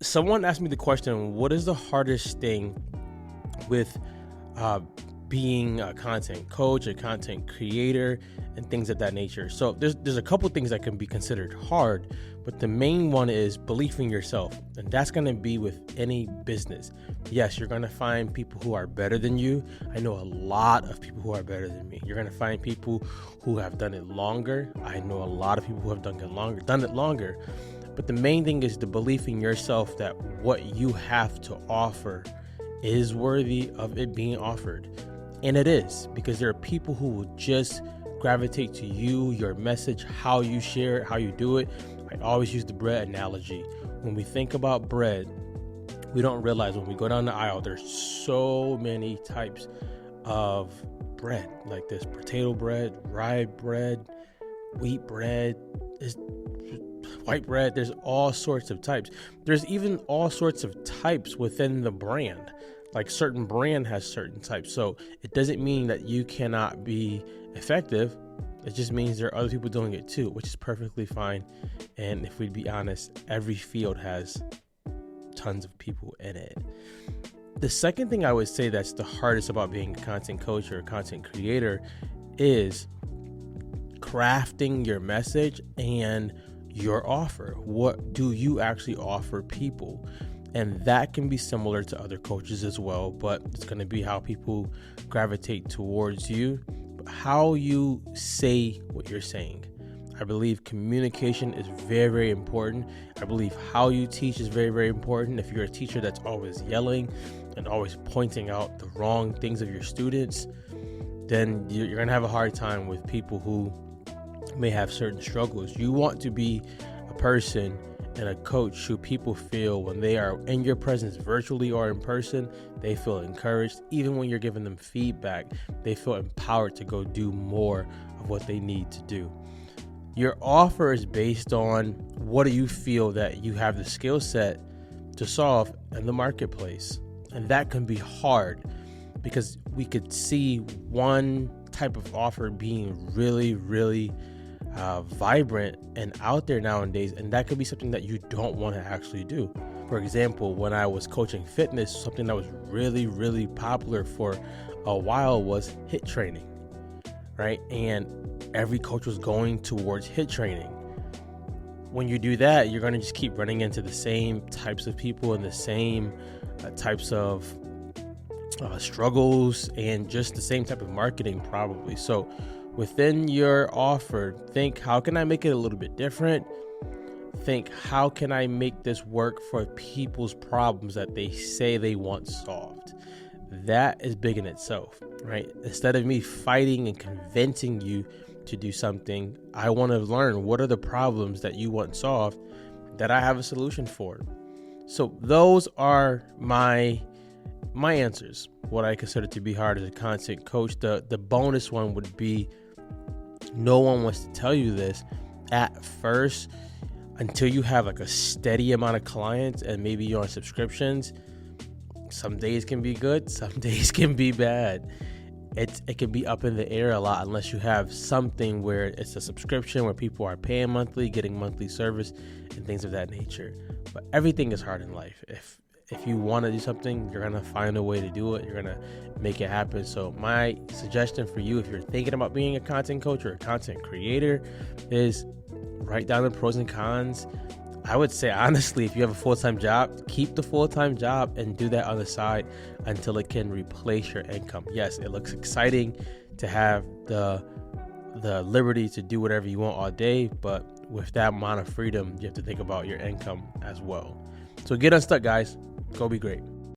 Someone asked me the question, what is the hardest thing with being a content coach, a content creator, and things of that nature? So there's a couple things that can be considered hard, but the main one is belief in yourself. And that's going to be with any business. Yes, you're going to find people who are better than you. I know a lot of people who are better than me. You're going to find people who have done it longer. I know a lot of people who have done it longer. But the main thing is the belief in yourself that what you have to offer is worthy of it being offered. And it is, because there are people who will just gravitate to you, your message, how you share it, how you do it. I always use the bread analogy. When we think about bread, we don't realize when we go down the aisle, there's so many types of bread. Like there's potato bread, rye bread, wheat bread, there's white bread. There's all sorts of types. There's even all sorts of types within the brand. Like certain brand has certain types. So it doesn't mean that you cannot be effective. It just means there are other people doing it too, which is perfectly fine. And if we'd be honest, every field has tons of people in it. The second thing I would say that's the hardest about being a content coach or a content creator is crafting your message and your offer. What do you actually offer people? And that can be similar to other coaches as well, but it's going to be how people gravitate towards you, how you say what you're saying. I believe communication is very, very important. I believe how you teach is very, very important. If you're a teacher that's always yelling and always pointing out the wrong things of your students, then you're going to have a hard time with people who may have certain struggles. You want to be a person and a coach who people feel when they are in your presence virtually or in person, they feel encouraged. Even when you're giving them feedback, they feel empowered to go do more of what they need to do. Your offer is based on what do you feel that you have the skill set to solve in the marketplace. And that can be hard because we could see one type of offer being really, really vibrant and out there nowadays, and that could be something that you don't want to actually do. For example, when I was coaching fitness, something that was really, really popular for a while was HIIT training, right? And every coach was going towards HIIT training. When you do that, you're going to just keep running into the same types of people and the same types of struggles and just the same type of marketing probably. So within your offer, think, how can I make it a little bit different? Think, how can I make this work for people's problems that they say they want solved? That is big in itself, right? Instead of me fighting and convincing you to do something, I want to learn what are the problems that you want solved that I have a solution for. So those are my answers, what I consider to be hard as a content coach. The bonus one would be, no one wants to tell you this at first until you have like a steady amount of clients and maybe you're on subscriptions. Some days can be good, some days can be bad. It can be up in the air a lot unless you have something where it's a subscription where people are paying monthly, getting monthly service and things of that nature. But everything is hard in life. If you want to do something, you're going to find a way to do it. You're going to make it happen. So my suggestion for you, if you're thinking about being a content coach or a content creator, is write down the pros and cons. I would say, honestly, if you have a full-time job, keep the full-time job and do that on the side until it can replace your income. Yes, it looks exciting to have the liberty to do whatever you want all day, but with that amount of freedom, you have to think about your income as well. So get unstuck, guys. Go be great.